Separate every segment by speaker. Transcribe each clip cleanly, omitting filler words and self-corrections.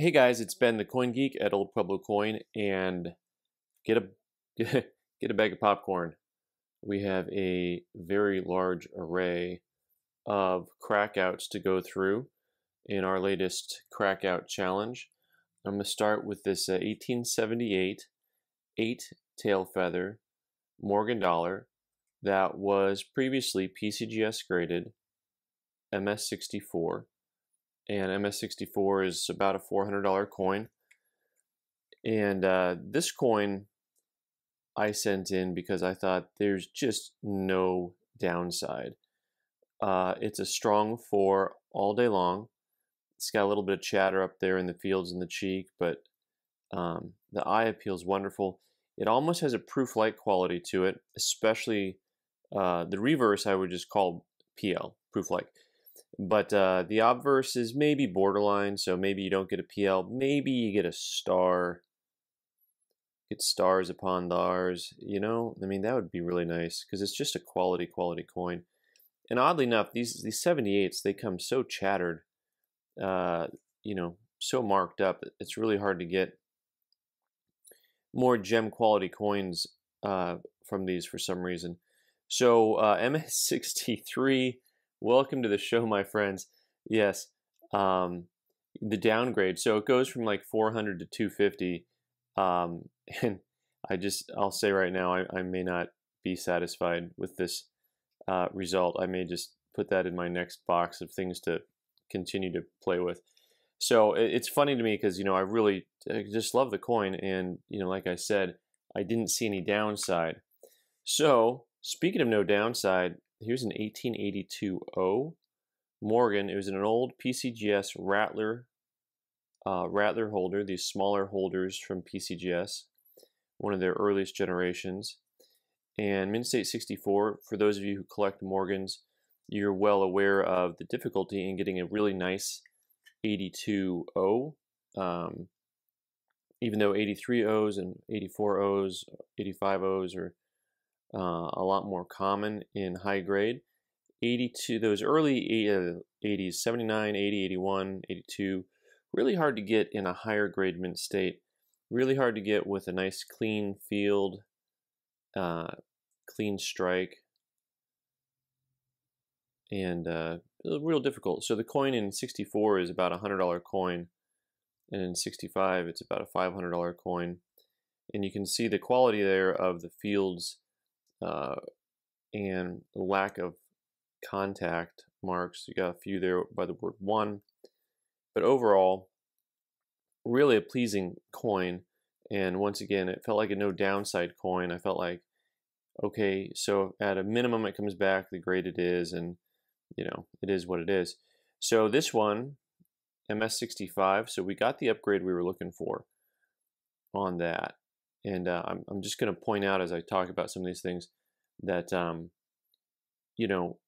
Speaker 1: Hey guys, it's Ben the Coin Geek at Old Pueblo Coin, and get a get a bag of popcorn. We have a very large array of crackouts to go through in our latest crackout challenge. I'm going to start with this 1878 8-tail feather Morgan dollar that was previously PCGS graded MS64. And MS64 is about a $400 coin. And this coin I sent in because I thought there's just no downside. It's a strong 4 all day long. It's got a little bit of chatter up there in the fields in the cheek, but the eye appeal is wonderful. It almost has a proof-like quality to it, especially the reverse I would just call PL, proof-like. But the obverse is maybe borderline, so maybe you don't get a PL, maybe you get a star. Get stars upon the R's, you know? I mean, that would be really nice, because it's just a quality coin. And oddly enough, these 78s, they come so chattered, you know, so marked up, it's really hard to get more gem quality coins from these for some reason. So MS63, welcome to the show, my friends. Yes, the downgrade. So it goes from like 400 to 250. And I'll say right now, I may not be satisfied with this result. I may just put that in my next box of things to continue to play with. So it's funny to me because, you know, I just love the coin. And, you know, like I said, I didn't see any downside. So speaking of no downside, here's an 1882-0 Morgan. It was an old PCGS Rattler holder, these smaller holders from PCGS, one of their earliest generations. And Mint State 64, for those of you who collect Morgans, you're well aware of the difficulty in getting a really nice 82-0. Even though 83 O's and 84 O's, 85 O's are a lot more common in high grade. 82, those early 80s, 79, 80, 81, 82, really hard to get in a higher grade mint state. Really hard to get with a nice clean field, clean strike, and real difficult. So the coin in 64 is about a $100 coin, and in 65 it's about a $500 coin. And you can see the quality there of the fields and the lack of contact marks. You got a few there by the word 1. But overall, really a pleasing coin. And once again, it felt like a no downside coin. I felt like, okay, so at a minimum it comes back the grade it is, and you know, it is what it is. So this one, MS65, so we got the upgrade we were looking for on that. And I'm just going to point out as I talk about some of these things that, you know,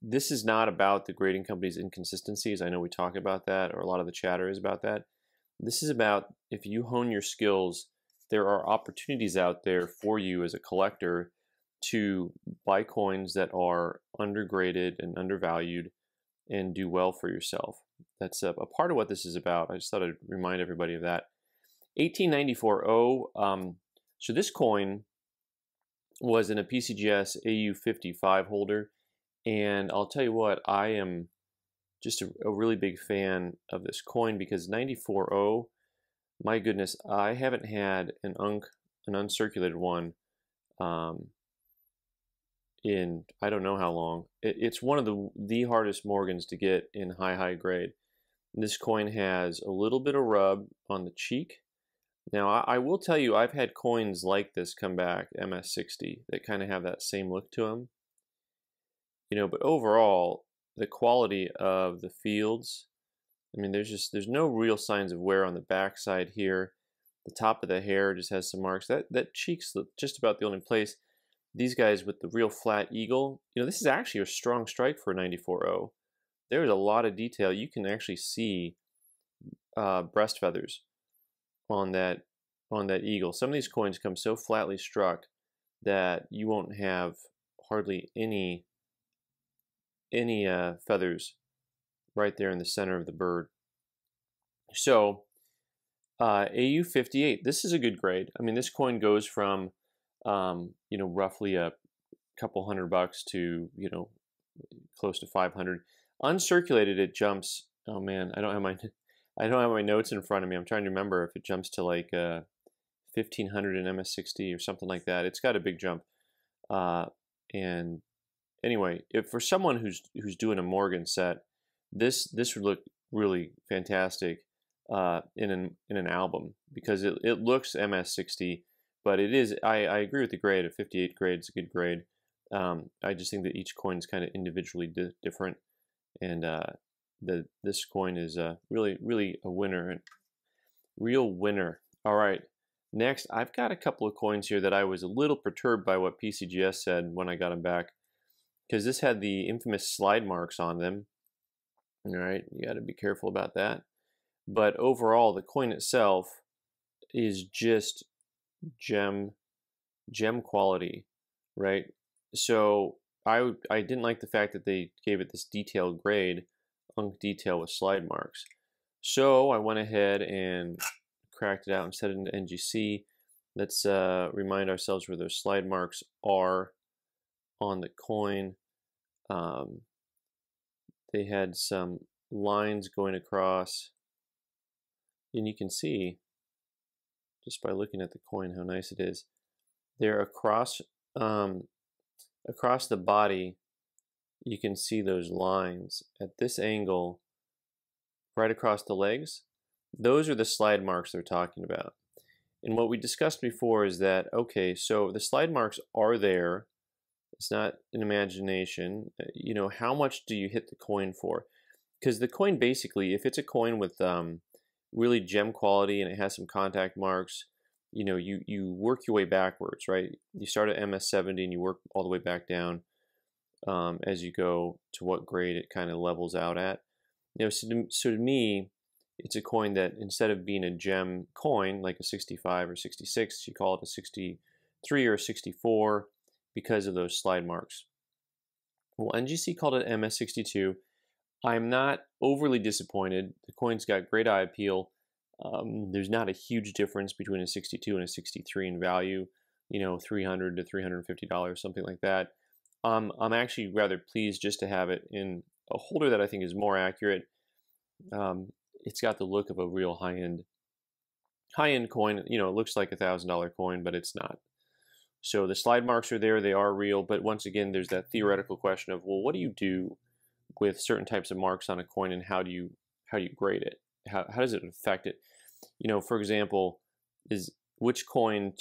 Speaker 1: this is not about the grading company's inconsistencies. I know we talk about that, or a lot of the chatter is about that. This is about, if you hone your skills, there are opportunities out there for you as a collector to buy coins that are undergraded and undervalued and do well for yourself. That's a part of what this is about. I just thought I'd remind everybody of that. 1894-0, so this coin was in a PCGS AU55 holder, and I'll tell you what, I am just a really big fan of this coin because 94-0, my goodness, I haven't had an uncirculated one in I don't know how long. It's one of the hardest Morgans to get in high grade. This coin has a little bit of rub on the cheek. Now I will tell you, I've had coins like this come back, MS60, that kind of have that same look to them. You know, but overall, the quality of the fields, I mean, there's no real signs of wear on the backside here. The top of the hair just has some marks. That cheek's just about the only place. These guys with the real flat eagle, you know, this is actually a strong strike for a 94-0. There's a lot of detail. You can actually see breast feathers on that eagle. Some of these coins come so flatly struck that you won't have hardly any feathers right there in the center of the bird. So AU58, this is a good grade. I mean, this coin goes from roughly a couple $100 to close to 500. Uncirculated, it jumps. Oh man, I don't have my notes in front of me. I'm trying to remember if it jumps to like 1500 in MS60 or something like that. It's got a big jump. And anyway, if for someone who's doing a Morgan set, this would look really fantastic in an album, because it looks MS60, but it is. I agree with the grade. A 58 grade is a good grade. I just think that each coin is kind of individually different, and this coin is really a winner, real winner. All right, next I've got a couple of coins here that I was a little perturbed by what PCGS said when I got them back, because this had the infamous slide marks on them. All right, you got to be careful about that. But overall, the coin itself is just gem quality, right? So I didn't like the fact that they gave it this detailed grade, unk detail with slide marks. So I went ahead and cracked it out and set it into NGC. Let's remind ourselves where those slide marks are on the coin. They had some lines going across, and you can see just by looking at the coin how nice it is. They're across across the body. You can see those lines at this angle right across the legs. Those are the slide marks they're talking about. And what we discussed before is that, okay, so the slide marks are there. It's not an imagination. How much do you hit the coin for? Because the coin basically, if it's a coin with really gem quality and it has some contact marks, you work your way backwards, right? You start at MS70 and you work all the way back down as you go to what grade it kind of levels out at. So to me, it's a coin that instead of being a gem coin like a 65 or 66, you call it a 63 or a 64 because of those slide marks. Well, NGC called it MS62. I'm not overly disappointed. The coin's got great eye appeal. There's not a huge difference between a 62 and a 63 in value, $300 to $350, something like that. I'm actually rather pleased just to have it in a holder that I think is more accurate. It's got the look of a real high-end coin. It looks like $1,000 coin, but it's not. So the slide marks are there, they are real, but once again, there's that theoretical question of, well, what do you do with certain types of marks on a coin, and how do you grade it? How does it affect it? For example, which coin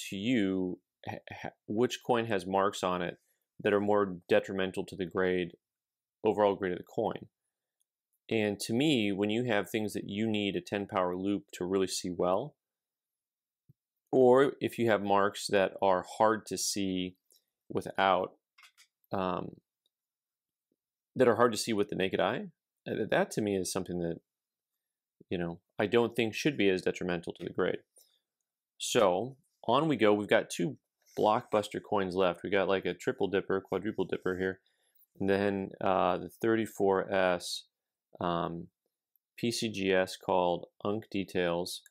Speaker 1: has marks on it that are more detrimental to the overall grade of the coin? And to me, when you have things that you need a 10 power loop to really see well, or if you have marks that are hard to see without, that are hard to see with the naked eye, that to me is something that, I don't think should be as detrimental to the grade. So on we go. We've got two blockbuster coins left. We got like a triple dipper, quadruple dipper here, and then the 34S PCGS called Unk Details.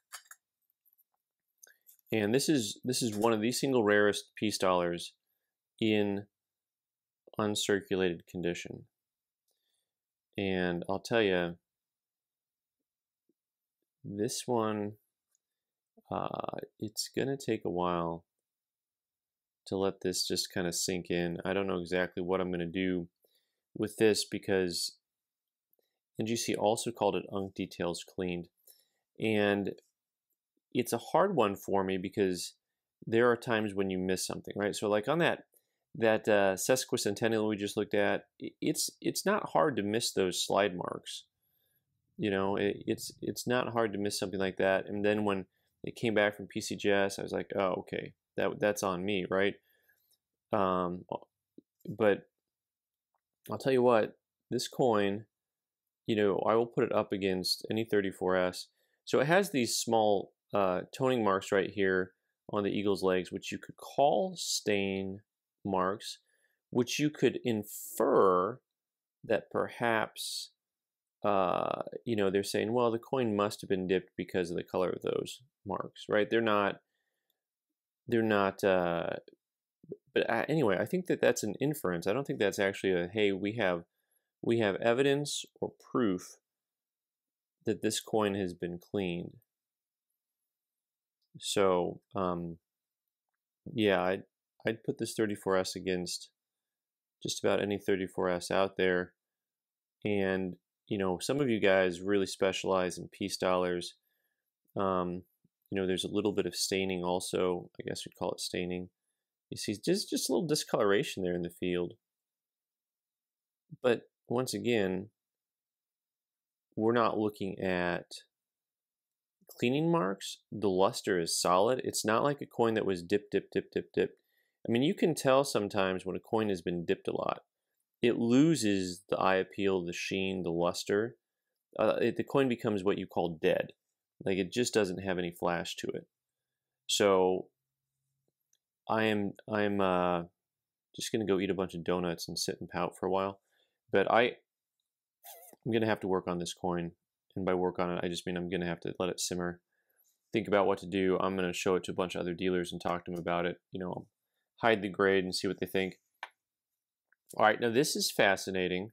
Speaker 1: And this is one of the single rarest peace dollars in uncirculated condition. And I'll tell you, this one, it's gonna take a while to let this just kind of sink in. I don't know exactly what I'm gonna do with this, because NGC also called it Unk Details Cleaned. And it's a hard one for me because there are times when you miss something, right? So like on that sesquicentennial we just looked at, it's not hard to miss those slide marks. It's not hard to miss something like that. And then when it came back from PCGS, I was like, oh, okay, that's on me, right? But I'll tell you what, this coin, I will put it up against any 34S. So it has these small toning marks right here on the eagle's legs, which you could call stain marks, which you could infer that perhaps you know, they're saying, well, the coin must have been dipped because of the color of those marks, right? They're not. But anyway, I think that that's an inference. I don't think that's actually a, hey, we have evidence or proof that this coin has been cleaned. So yeah, I'd put this 34S against just about any 34S out there. And you know, some of you guys really specialize in peace dollars. You know, there's a little bit of staining also. I guess we'd call it staining. You see just a little discoloration there in the field. But once again, we're not looking at cleaning marks. The luster is solid. It's not like a coin that was dipped. I mean, you can tell sometimes when a coin has been dipped a lot. It loses the eye appeal, the sheen, the luster. The coin becomes what you call dead. Like it just doesn't have any flash to it. So I'm just gonna go eat a bunch of donuts and sit and pout for a while. But I'm gonna have to work on this coin, and by work on it, I just mean I'm gonna have to let it simmer, think about what to do. I'm gonna show it to a bunch of other dealers and talk to them about it. You know, hide the grade and see what they think. All right, now this is fascinating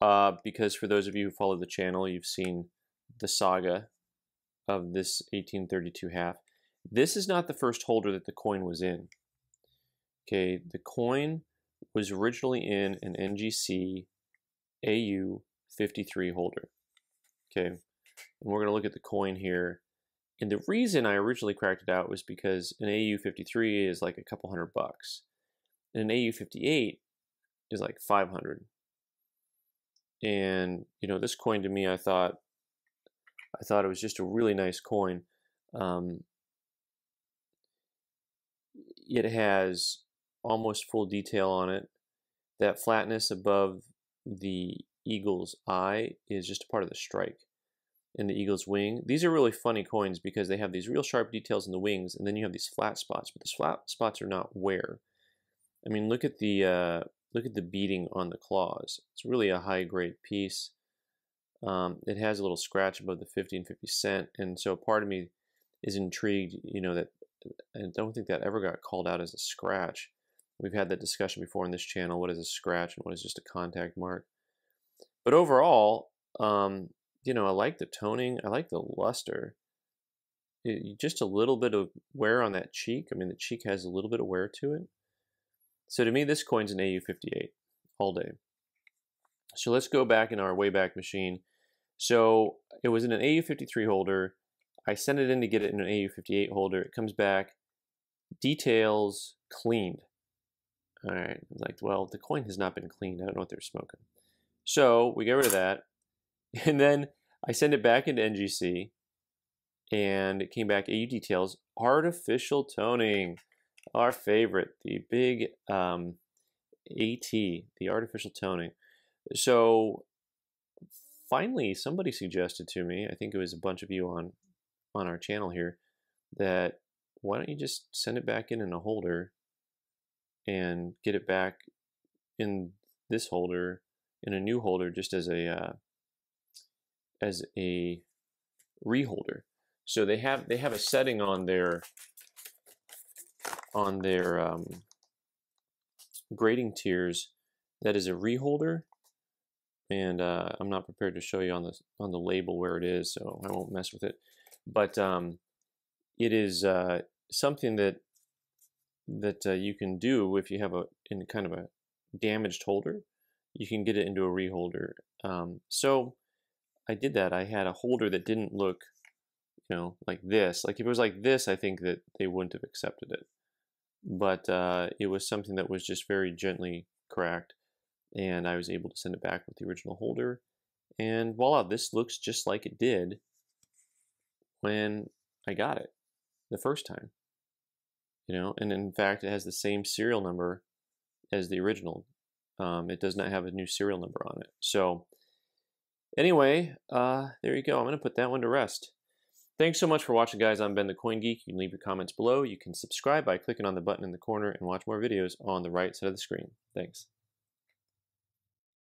Speaker 1: because for those of you who follow the channel, you've seen the saga of this 1832 half. This is not the first holder that the coin was in. Okay, the coin was originally in an NGC AU 53 holder. Okay, and we're going to look at the coin here. And the reason I originally cracked it out was because an AU 53 is like a couple $100, and an AU 58 is like 500. And you know, this coin to me, I thought it was just a really nice coin. It has almost full detail on it. That flatness above the eagle's eye is just a part of the strike. And the eagle's wing. These are really funny coins because they have these real sharp details in the wings, and then you have these flat spots. But these flat spots are not wear. I mean, look at the beading on the claws. It's really a high-grade piece. It has a little scratch above the 50 and 50 cent, and so part of me is intrigued, you know, that I don't think that ever got called out as a scratch. We've had that discussion before on this channel. What is a scratch and what is just a contact mark? But overall, you know, I like the toning. I like the luster. Just a little bit of wear on that cheek. I mean, the cheek has a little bit of wear to it. So to me, this coin's an AU58 all day. So let's go back in our Wayback Machine. So it was in an AU53 holder. I sent it in to get it in an AU58 holder. It comes back, details cleaned. All right, I was like, well, the coin has not been cleaned. I don't know what they're smoking. So we get rid of that. And then I send it back into NGC, and it came back AU details, artificial toning, our favorite, the big AT, the artificial toning. So finally, somebody suggested to me, I think it was a bunch of you on our channel here, that why don't you just send it back in a holder and get it back in this holder, in a new holder, just as a reholder. So they have a setting on their grading tiers that is a reholder, and I'm not prepared to show you on the label where it is, so I won't mess with it. But it is something that you can do if you have in kind of a damaged holder. You can get it into a reholder. So I did that. I had a holder that didn't look, you know, like this. Like if it was like this, I think that they wouldn't have accepted it. But it was something that was just very gently cracked, and I was able to send it back with the original holder. And voila, this looks just like it did when I got it the first time. You know, and in fact, it has the same serial number as the original. It does not have a new serial number on it. So anyway, there you go. I'm going to put that one to rest. Thanks so much for watching, guys. I'm Ben the Coin Geek. You can leave your comments below. You can subscribe by clicking on the button in the corner and watch more videos on the right side of the screen. Thanks.